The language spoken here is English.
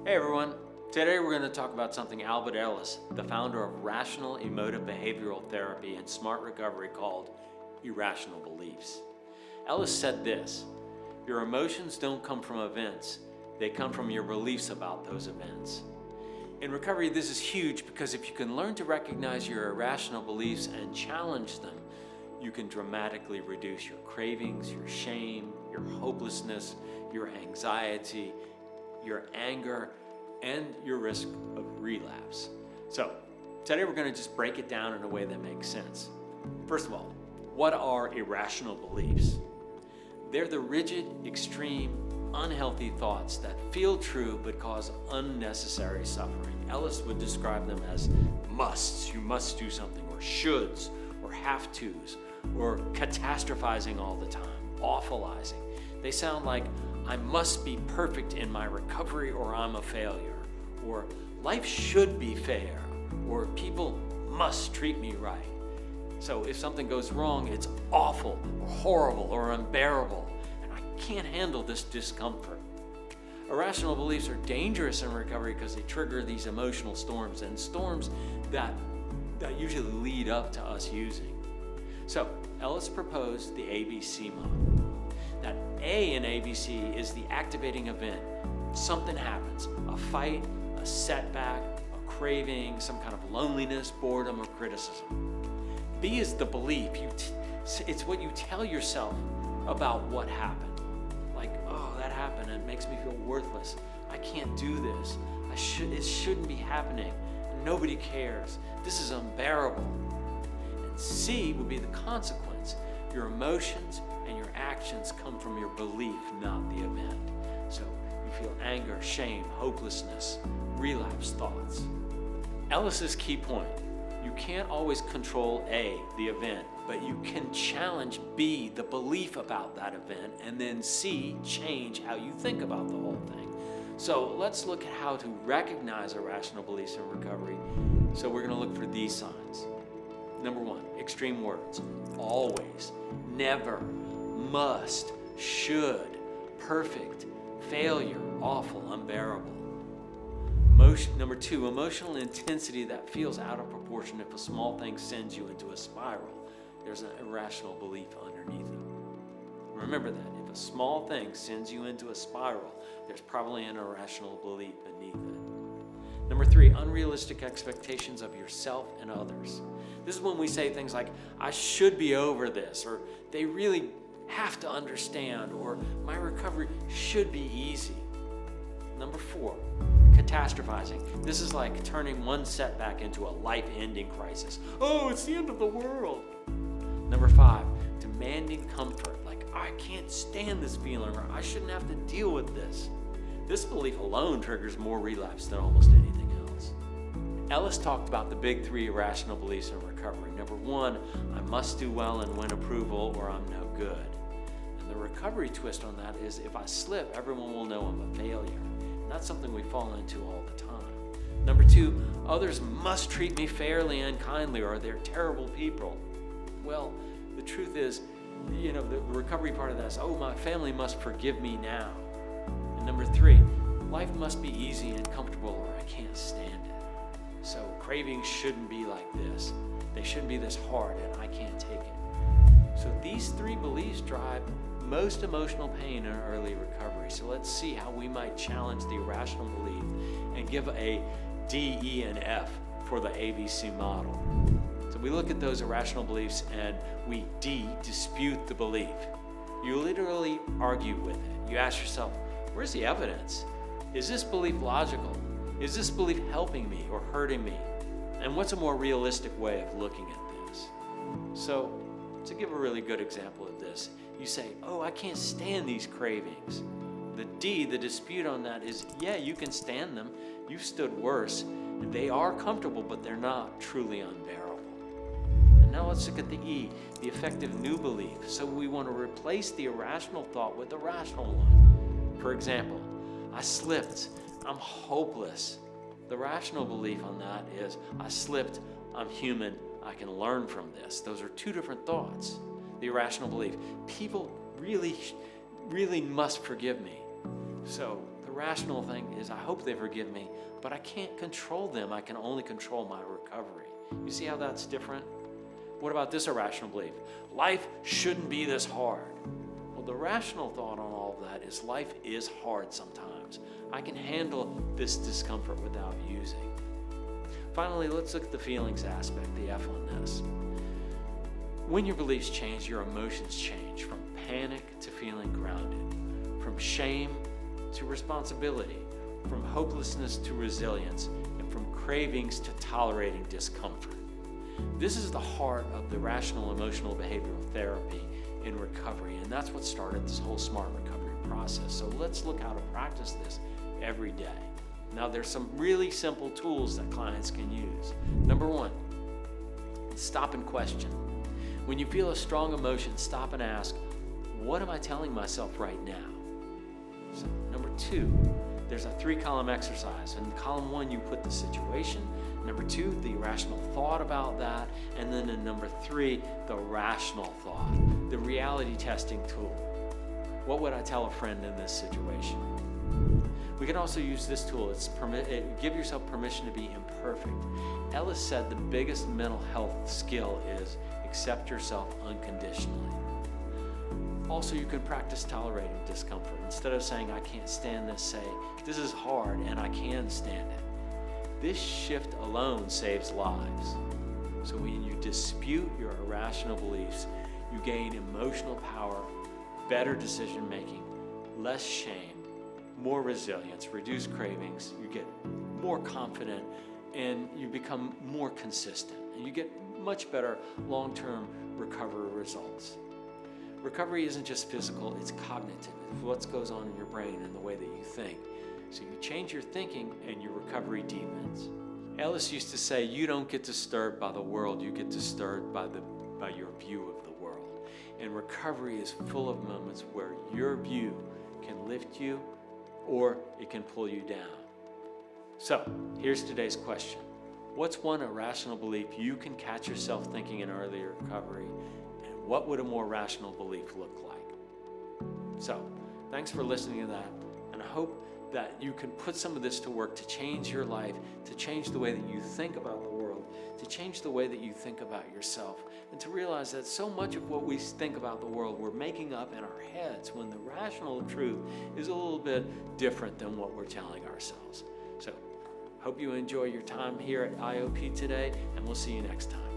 Hey everyone, today we're going to talk about something Albert Ellis, the founder of Rational Emotive Behavioral Therapy and Smart Recovery, called irrational beliefs. Ellis said this: your emotions don't come from events, they come from your beliefs about those events. In recovery, this is huge because if you can learn to recognize your irrational beliefs and challenge them, you can dramatically reduce your cravings, your shame, your hopelessness, your anxiety, your anger, and your risk of relapse. So, today we're going to just break it down in a way that makes sense. First of all, what are irrational beliefs? They're the rigid, extreme, unhealthy thoughts that feel true but cause unnecessary suffering. Ellis would describe them as musts, you must do something, or shoulds, or have tos, or catastrophizing all the time, awfulizing. They sound like, I must be perfect in my recovery or I'm a failure, or life should be fair, or people must treat me right. So if something goes wrong, it's awful or horrible or unbearable, and I can't handle this discomfort. Irrational beliefs are dangerous in recovery because they trigger these emotional storms, and storms that usually lead up to us using. So Ellis proposed the ABC model. That A in ABC is the activating event. Something happens, a fight, a setback, a craving, some kind of loneliness, boredom, or criticism. B is the belief. It's what you tell yourself about what happened. Like, oh, that happened, and it makes me feel worthless. I can't do this. It shouldn't be happening. Nobody cares. This is unbearable. And C would be the consequence. Your emotions and your actions come from your belief, not the event. So you feel anger, shame, hopelessness, relapse thoughts. Ellis's key point: you can't always control A, the event, but you can challenge B, the belief about that event, and then C, change how you think about the whole thing. So let's look at how to recognize irrational beliefs in recovery. So we're going to look for these signs. Number one, extreme words. Always, never, must, should, perfect, failure, awful, unbearable. Number two, emotional intensity that feels out of proportion. If a small thing sends you into a spiral, there's an irrational belief underneath it. Remember that. If a small thing sends you into a spiral, there's probably an irrational belief beneath it. Number three, unrealistic expectations of yourself and others. This is when we say things like, I should be over this, or they really have to understand, or my recovery should be easy. Number four, catastrophizing. This is like turning one setback into a life-ending crisis. Oh, it's the end of the world. Number five, demanding comfort. Like, I can't stand this feeling, or I shouldn't have to deal with this. This belief alone triggers more relapse than almost anything else. Ellis talked about the big three irrational beliefs in recovery. Number one, I must do well and win approval, or I'm no good. And the recovery twist on that is, if I slip, everyone will know I'm a failure. And that's something we fall into all the time. Number two, others must treat me fairly and kindly, or they're terrible people. Well, the truth is, the recovery part of that is, oh, my family must forgive me now. And number three, life must be easy and comfortable, or I can't stand it. So cravings shouldn't be like this. They shouldn't be this hard, and I can't take it. So these three beliefs drive most emotional pain in early recovery. So let's see how we might challenge the irrational belief and give a D, E, and F for the ABC model. So we look at those irrational beliefs and we dispute the belief. You literally argue with it. You ask yourself, where's the evidence? Is this belief logical? Is this belief helping me or hurting me? And what's a more realistic way of looking at this? So, to give a really good example of this, you say, oh, I can't stand these cravings. The D, the dispute on that is, yeah, you can stand them. You've stood worse. They are comfortable, but they're not truly unbearable. And now let's look at the E, the effective new belief. So we want to replace the irrational thought with the rational one. For example, I slipped. I'm hopeless. The rational belief on that is, I slipped, I'm human, I can learn from this. Those are two different thoughts. The irrational belief, people really must forgive me. So the rational thing is, I hope they forgive me, but I can't control them. I can only control my recovery. You see how that's different? What about this irrational belief? Life shouldn't be this hard. Well, the rational thought on all of that is life is hard sometimes. I can handle this discomfort without using. Finally, let's look at the feelings aspect, the F on this. When your beliefs change, your emotions change from panic to feeling grounded, from shame to responsibility, from hopelessness to resilience, and from cravings to tolerating discomfort. This is the heart of the rational emotional behavioral therapy in recovery, and that's what started this whole smart recovery process. So let's look how to practice this every day. Now, there's some really simple tools that clients can use. Number one, stop and question. When you feel a strong emotion, stop and ask, what am I telling myself right now? So, number two, there's a 3-column exercise. In column 1, you put the situation. Number 2, the irrational thought about that. And then in number 3, the rational thought, the reality testing tool. What would I tell a friend in this situation? We can also use this tool. Give yourself permission to be imperfect. Ellis said the biggest mental health skill is accept yourself unconditionally. Also, you can practice tolerating discomfort. Instead of saying, I can't stand this, say, this is hard and I can stand it. This shift alone saves lives. So when you dispute your irrational beliefs, you gain emotional power, better decision making, less shame, more resilience, reduced cravings, you get more confident, and you become more consistent. And you get much better long-term recovery results. Recovery isn't just physical, it's cognitive. It's what goes on in your brain and the way that you think. So you change your thinking and your recovery deepens. Ellis used to say, you don't get disturbed by the world, you get disturbed by your view of the world. And recovery is full of moments where your view can lift you or it can pull you down. So here's today's question. What's one irrational belief you can catch yourself thinking in early recovery? And what would a more rational belief look like? So thanks for listening to that. And I hope that you can put some of this to work to change your life, to change the way that you think about the world, to change the way that you think about yourself, and to realize that so much of what we think about the world we're making up in our heads, when the rational truth is a little bit different than what we're telling ourselves. So hope you enjoy your time here at IOP today, and we'll see you next time.